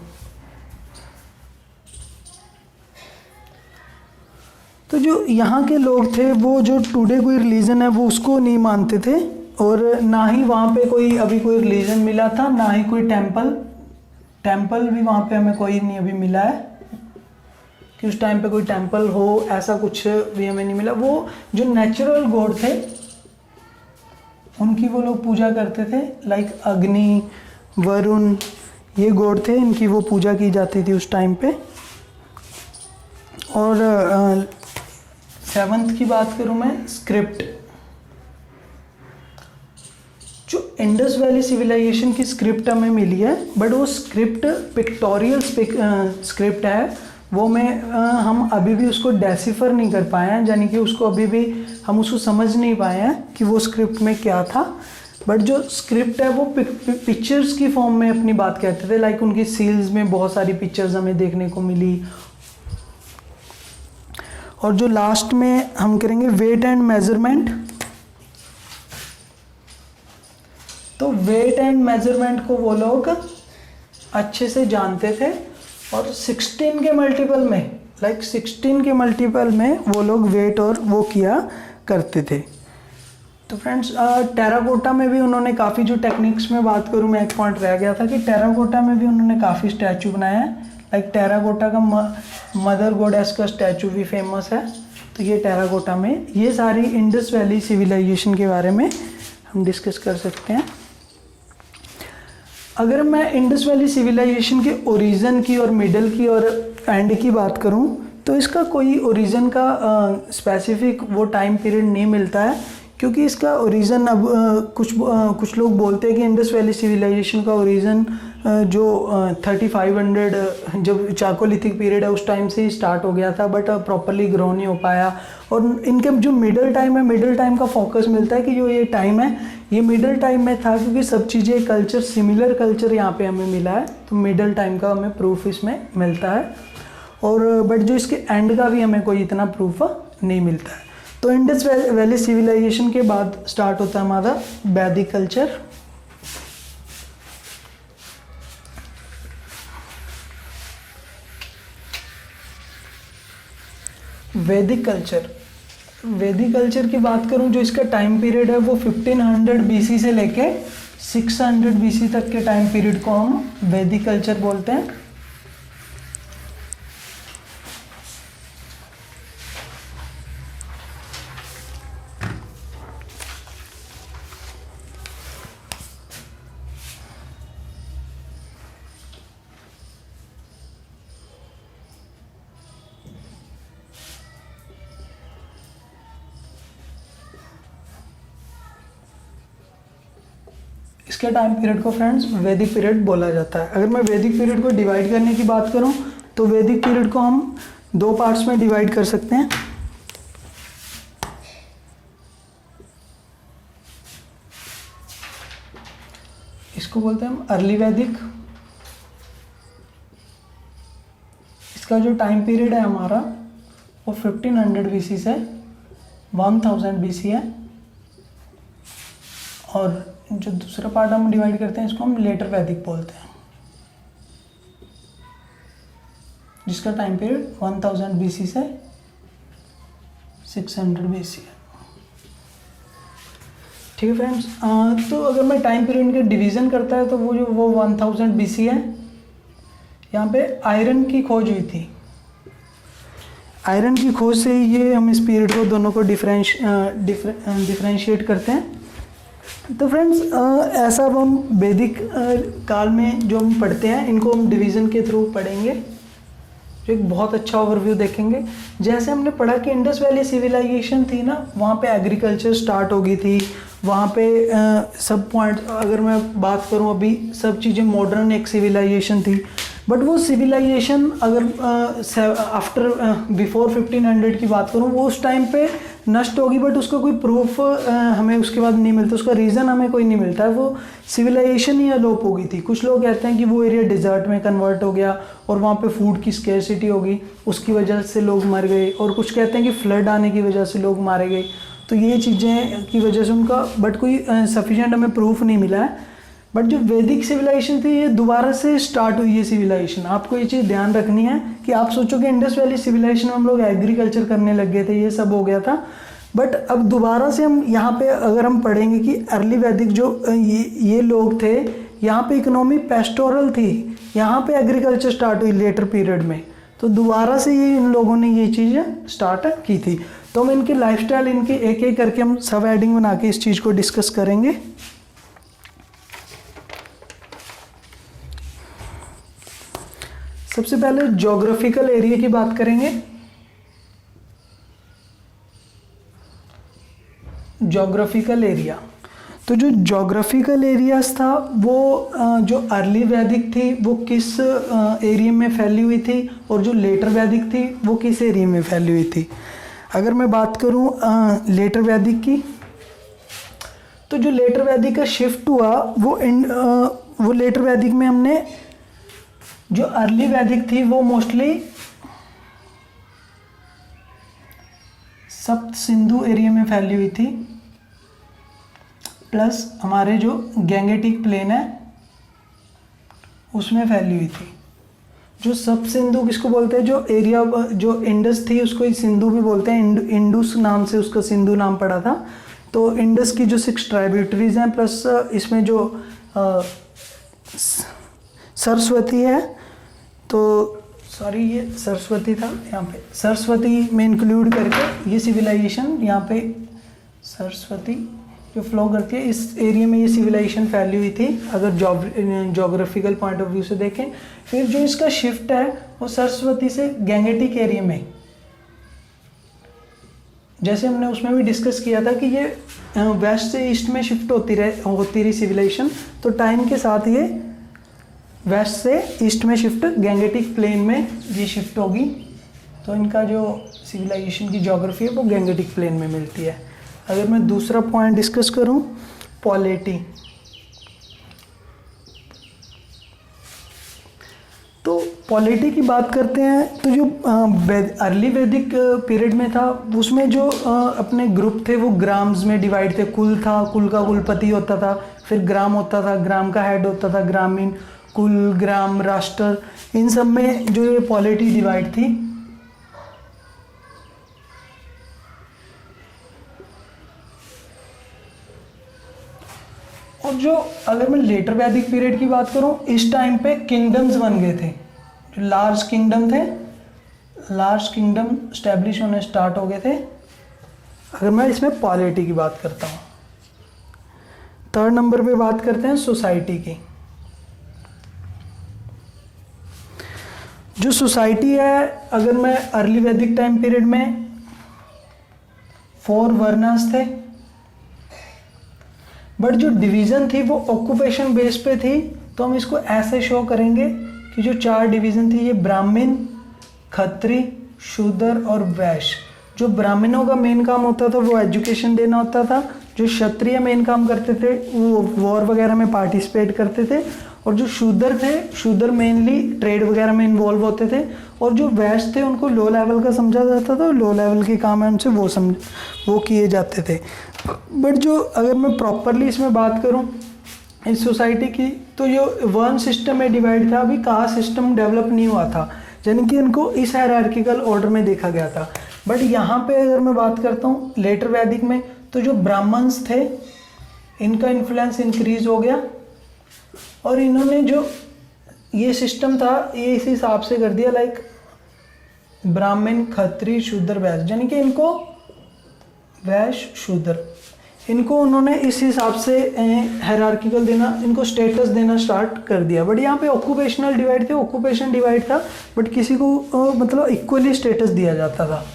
तो जो यहाँ के लोग थे वो जो टुडे कोई रिलीजन है वो उसको नहीं मानते थे। और ना ही वहाँ पे कोई अभी कोई रिलीजन मिला था, ना ही कोई टेम्पल भी वहाँ पे हमें कोई नहीं अभी मिला है कि उस टाइम पे कोई टेम्पल हो, ऐसा कुछ भी हमें नहीं मिला। वो जो नेचुरल गॉड थे उनकी वो लोग पूजा करते थे, लाइक अग्नि, वरुण, ये गॉड थे, इनकी वो पूजा की जाती थी उस टाइम पे। और सेवंथ की बात करूँ मैं, स्क्रिप्ट। जो इंडस वैली सिविलाइजेशन की स्क्रिप्ट हमें मिली है, बट वो स्क्रिप्ट पिक्टोरियल स्क्रिप्ट है, वो हम अभी भी उसको डेसिफर नहीं कर पाए हैं, यानी कि उसको अभी भी हम उसको समझ नहीं पाए हैं कि वो स्क्रिप्ट में क्या था। बट जो स्क्रिप्ट है वो पिक्चर्स की फॉर्म में अपनी बात कहते थे, लाइक उनकी सील्स में बहुत सारी पिक्चर्स हमें देखने को मिली। और जो लास्ट में हम करेंगे वेट एंड मेजरमेंट। तो वेट एंड मेजरमेंट को वो लोग अच्छे से जानते थे, और 16 के मल्टीपल में, लाइक 16 के मल्टीपल में वो लोग वेट और वो किया करते थे। तो फ्रेंड्स, टेराकोटा में भी उन्होंने काफ़ी, जो टेक्निक्स में बात करूँ मैं, एक पॉइंट रह गया था कि टेराकोटा में भी उन्होंने काफ़ी स्टैचू बनाया है। लाइक टेराकोटा का मदर गॉडेस का स्टैचू भी फेमस है। तो ये टेराकोटा में, ये सारी इंडस वैली सिविलाइजेशन के बारे में हम डिस्कस कर सकते हैं। अगर मैं इंडस वैली सिविलाइजेशन के ओरिजिन की और मिडल की और एंड की बात करूं, तो इसका कोई ओरिजिन का स्पेसिफिक वो टाइम पीरियड नहीं मिलता है, क्योंकि इसका ओरिजिन अब कुछ लोग बोलते हैं कि इंडस वैली सिविलाइजेशन का ओरिजिन जो 3500 जब चाकोलिथिक पीरियड है उस टाइम से ही स्टार्ट हो गया था, बट प्रॉपरली ग्रो नहीं हो पाया। और इनके जो मिडल टाइम है, मिडल टाइम का फोकस मिलता है कि जो ये टाइम है ये मिडल टाइम में था, क्योंकि सब चीज़ें कल्चर, सिमिलर कल्चर यहाँ पे हमें मिला है, तो मिडल टाइम का हमें प्रूफ इसमें मिलता है। और बट जो इसके एंड का भी हमें कोई इतना प्रूफ नहीं मिलता है। तो इंडस वैली सिविलाइजेशन के बाद स्टार्ट होता है हमारा वैदिक कल्चर। वैदिक कल्चर की बात करूं, जो इसका टाइम पीरियड है वो 1500 BC से लेके 600 BC तक के टाइम पीरियड को हम वैदिक कल्चर बोलते हैं। इसके टाइम पीरियड को फ्रेंड्स वैदिक पीरियड बोला जाता है। अगर मैं वैदिक पीरियड को डिवाइड करने की बात करूं, तो वैदिक पीरियड को हम 2 पार्ट्स में डिवाइड कर सकते हैं। इसको बोलते हैं हम अर्ली वैदिक। इसका जो टाइम पीरियड है हमारा वो 1500 BC से 1000 BC है। और जो दूसरा पार्ट हम डिवाइड करते हैं इसको हम लेटर वैदिक बोलते हैं, जिसका टाइम पीरियड 1000 BC से 600 BC है। ठीक है फ्रेंड्स, तो अगर मैं टाइम पीरियड के डिवीज़न करता है तो वो 1000 BC है। यहाँ पे आयरन की खोज हुई थी। आयरन की खोज से ये हम इस पीरियड को दोनों को डिफरेंशिएट करते हैं। तो फ्रेंड्स, ऐसा अब हम वैदिक काल में जो हम पढ़ते हैं इनको हम डिवीज़न के थ्रू पढ़ेंगे, जो एक बहुत अच्छा ओवरव्यू देखेंगे। जैसे हमने पढ़ा कि इंडस वैली सिविलाइजेशन थी ना, वहाँ पे एग्रीकल्चर स्टार्ट हो गई थी, वहाँ पे सब पॉइंट, अगर मैं बात करूँ अभी, सब चीज़ें मॉडर्न एक सिविलाइजेशन थी। बट वो सिविलाइजेशन अगर आफ्टर बिफोर 1500 की बात करूँ, वो उस टाइम पे नष्ट होगी, बट उसका कोई प्रूफ हमें उसके बाद नहीं मिलता, उसका रीज़न हमें कोई नहीं मिलता है। वो सिविलाइजेशन ही अलोप हो गई थी। कुछ लोग कहते हैं कि वो एरिया डिज़र्ट में कन्वर्ट हो गया और वहाँ पे फूड की स्केर्सिटी हो गई, उसकी वजह से लोग मर गए, और कुछ कहते हैं कि फ्लड आने की वजह से लोग मारे गए। तो ये चीज़ें की वजह से उनका, बट कोई सफिशिएंट हमें प्रूफ नहीं मिला है। बट जो वैदिक सिविलाइजेशन थी ये दोबारा से स्टार्ट हुई है सिविलाइजेशन। आपको ये चीज़ ध्यान रखनी है कि आप सोचो कि इंडस वैली सिविलाइजेशन में हम लोग एग्रीकल्चर करने लग गए थे, ये सब हो गया था, बट अब दोबारा से हम यहाँ पे अगर हम पढ़ेंगे कि अर्ली वैदिक जो ये लोग थे, यहाँ पे इकोनॉमी पेस्टोरल थी, यहाँ पे एग्रीकल्चर स्टार्ट हुई लेटर पीरियड में। तो दोबारा से ये इन लोगों ने ये चीज़ें स्टार्ट की थी। तो हम इनकी लाइफस्टाइल, इनके एक एक करके हम सब हेडिंग बना के इस चीज़ को डिस्कस करेंगे। सबसे पहले ज्योग्राफिकल एरिया की बात करेंगे। ज्योग्राफिकल एरिया, तो जो जोग्राफिकल एरियाज था वो जो अर्ली वैदिक थी वो किस एरिया में फैली हुई थी और जो लेटर वैदिक थी वो किस एरिया में फैली हुई थी। अगर मैं बात करूं लेटर वैदिक की, तो जो लेटर वैदिक का शिफ्ट हुआ वो लेटर वैदिक में हमने जो अर्ली वैदिक थी वो मोस्टली सप्त सिंधु एरिया में फैली हुई थी, प्लस हमारे जो गैंगेटिक प्लेन है उसमें फैली हुई थी। जो सप्त सिंधु किसको बोलते हैं, जो एरिया जो इंडस थी उसको ही सिंधु भी बोलते हैं, इंडुस नाम से उसका सिंधु नाम पड़ा था। तो इंडस की जो 6 ट्राइब्यूटरीज हैं प्लस इसमें जो सरस्वती है, तो सॉरी ये सरस्वती था, यहाँ पे सरस्वती में इंक्लूड करके ये सिविलाइजेशन यहाँ पे सरस्वती जो फ्लो करती है इस एरिया में ये सिविलाइजेशन फैली हुई थी अगर जोग्राफिकल पॉइंट ऑफ व्यू से देखें। फिर जो इसका शिफ्ट है वो सरस्वती से गैंगेटिक एरिया में, जैसे हमने उसमें भी डिस्कस किया था कि ये वेस्ट से ईस्ट में शिफ्ट होती रही सिविलाइजेशन, तो टाइम के साथ ये वेस्ट से ईस्ट में शिफ्ट गैंगेटिक प्लेन में ये शिफ्ट होगी। तो इनका जो सिविलाइजेशन की ज्योग्राफी है वो गैंगेटिक प्लेन में मिलती है। अगर मैं दूसरा पॉइंट डिस्कस करूं, पॉलिटी, तो पॉलिटी की बात करते हैं तो जो अर्ली वैदिक पीरियड में था उसमें जो अपने ग्रुप थे वो ग्राम्स में डिवाइड थे। कुल था, कुल का कुलपति होता था, फिर ग्राम होता था, ग्राम का हेड होता था, ग्रामीण, कुल, ग्राम, राष्ट्र, इन सब में जो ये पॉलिटी डिवाइड थी। और जो अगर मैं लेटर वैदिक पीरियड की बात करूं, इस टाइम पे किंगडम्स बन गए थे, जो लार्ज किंगडम थे, लार्ज किंगडम स्टैब्लिश होने स्टार्ट हो गए थे। अगर मैं इसमें पॉलिटी की बात करता हूं, थर्ड नंबर पे बात करते हैं सोसाइटी की। जो सोसाइटी है, अगर मैं अर्ली वैदिक टाइम पीरियड में 4 वर्णास थे, बट जो डिवीज़न थी वो ऑक्यूपेशन बेस पे थी। तो हम इसको ऐसे शो करेंगे कि जो 4 डिवीज़न थी ये ब्राह्मण, खत्री, शूद्र और वैश्य। जो ब्राह्मणों का मेन काम होता था वो एजुकेशन देना होता था, जो क्षत्रिय मेन काम करते थे वो वॉर वगैरह में पार्टिसिपेट करते थे, और जो शूद्र थे, शूद्र मेनली ट्रेड वगैरह में इन्वॉल्व होते थे, और जो वैश्य थे उनको लो लेवल का समझा जाता था, लो लेवल के काम है उनसे वो किए जाते थे। बट जो अगर मैं प्रॉपरली इसमें बात करूं इस सोसाइटी की, तो जो वर्ण सिस्टम में डिवाइड था, अभी कास्ट सिस्टम डेवलप नहीं हुआ था, यानी कि इनको इस हायरार्किकल ऑर्डर में देखा गया था। बट यहाँ पे अगर मैं बात करता हूँ लेटर वैदिक में, तो जो ब्राह्मण्स थे इनका इन्फ्लुएंस इंक्रीज हो गया, और इन्होंने जो ये सिस्टम था ये इस हिसाब से कर दिया, लाइक ब्राह्मण, क्षत्रिय, शूद्र, वैश्य, यानी कि इनको वैश्य, शूद्र, इनको उन्होंने इस हिसाब से हायरार्किकल देना, इनको स्टेटस देना स्टार्ट कर दिया। बट यहाँ पे ऑक्यूपेशनल डिवाइड थे, ऑक्यूपेशन डिवाइड था, बट किसी को मतलब इक्वली स्टेटस दिया जाता था।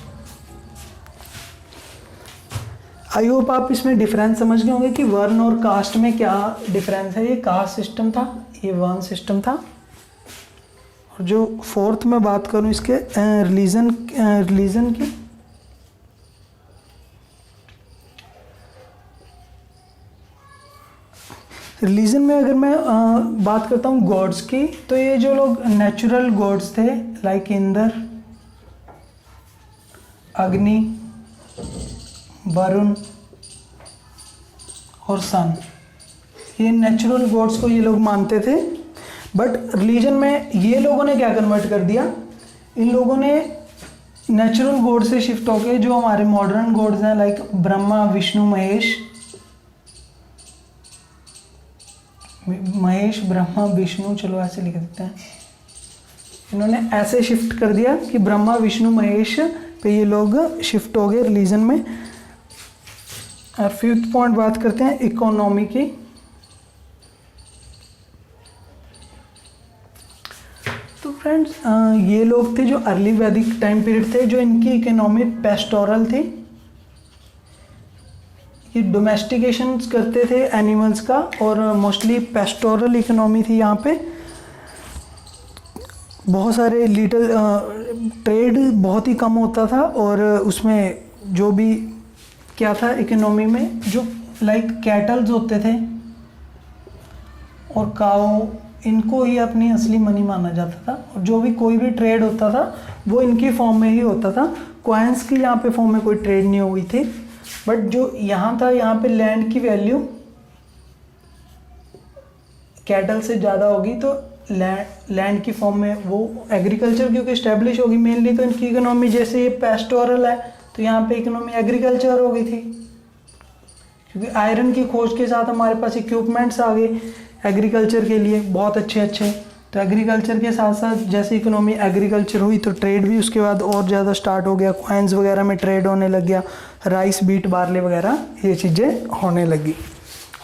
आई होप आप इसमें डिफरेंस समझ गए होंगे कि वर्ण और कास्ट में क्या डिफरेंस है। ये कास्ट सिस्टम था, ये वर्ण सिस्टम था। और जो फोर्थ में बात करूं इसके रिलीजन की, रिलीजन में अगर मैं बात करता हूँ गॉड्स की, तो ये जो लोग नेचुरल गॉड्स थे लाइक इंद्र, अग्नि, वरुण और सन, ये नेचुरल गॉड्स को ये लोग मानते थे। बट रिलीजन में ये लोगों ने क्या कन्वर्ट कर दिया, इन लोगों ने नेचुरल गॉड से शिफ्ट होके जो हमारे मॉडर्न गॉड्स हैं लाइक ब्रह्मा, विष्णु, महेश, ब्रह्मा, विष्णु, चलो ऐसे लिख देते हैं, इन्होंने ऐसे शिफ्ट कर दिया कि ब्रह्मा, विष्णु, महेश पे ये लोग शिफ्ट हो गए रिलीजन में। और फिफ्थ पॉइंट बात करते हैं इकोनॉमी की। तो फ्रेंड्स ये लोग थे जो अर्ली वैदिक टाइम पीरियड थे, जो इनकी इकोनॉमी पेस्टोरल थी। ये डोमेस्टिकेशन करते थे एनिमल्स का, और मोस्टली पेस्टोरल इकोनॉमी थी यहाँ पे। बहुत सारे लिटिल ट्रेड बहुत ही कम होता था, और उसमें जो भी क्या था इकोनॉमी में, जो लाइक कैटल्स होते थे और काऊ, इनको ही अपनी असली मनी माना जाता था, और जो भी कोई भी ट्रेड होता था वो इनकी फॉर्म में ही होता था। कॉइन्स की यहाँ पे फॉर्म में कोई ट्रेड नहीं हुई थी। बट जो यहाँ था, यहाँ पे लैंड की वैल्यू कैटल से ज़्यादा होगी, तो लैंड की फॉर्म में वो एग्रीकल्चर क्योंकि इस्टेब्लिश होगी मेनली, तो इनकी इकोनॉमी जैसे ये पेस्टोरल है तो यहाँ पे इकोनॉमी एग्रीकल्चर हो गई थी, क्योंकि आयरन की खोज के साथ हमारे पास इक्विपमेंट्स आ गए एग्रीकल्चर के लिए बहुत अच्छे अच्छे। तो एग्रीकल्चर के साथ साथ जैसे इकोनॉमी एग्रीकल्चर हुई तो ट्रेड भी उसके बाद और ज़्यादा स्टार्ट हो गया, कॉइन्स वगैरह में ट्रेड होने लग गया, राइस बीट बार्ले वगैरह ये चीज़ें होने लगी।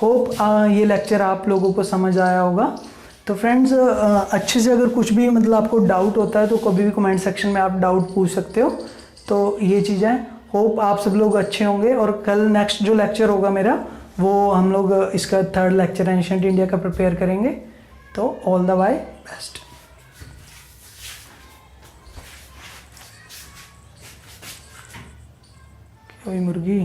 होप ये लेक्चर आप लोगों को समझ आया होगा। तो फ्रेंड्स अच्छे से अगर कुछ भी मतलब आपको डाउट होता है तो कभी भी कमेंट सेक्शन में आप डाउट पूछ सकते हो। तो ये चीज़ें, होप आप सब लोग अच्छे होंगे, और कल नेक्स्ट जो लेक्चर होगा मेरा वो हम लोग इसका 3rd लेक्चर एंशिएंट इंडिया का प्रिपेयर करेंगे। तो ऑल द वाई बेस्ट। कोई मुर्गी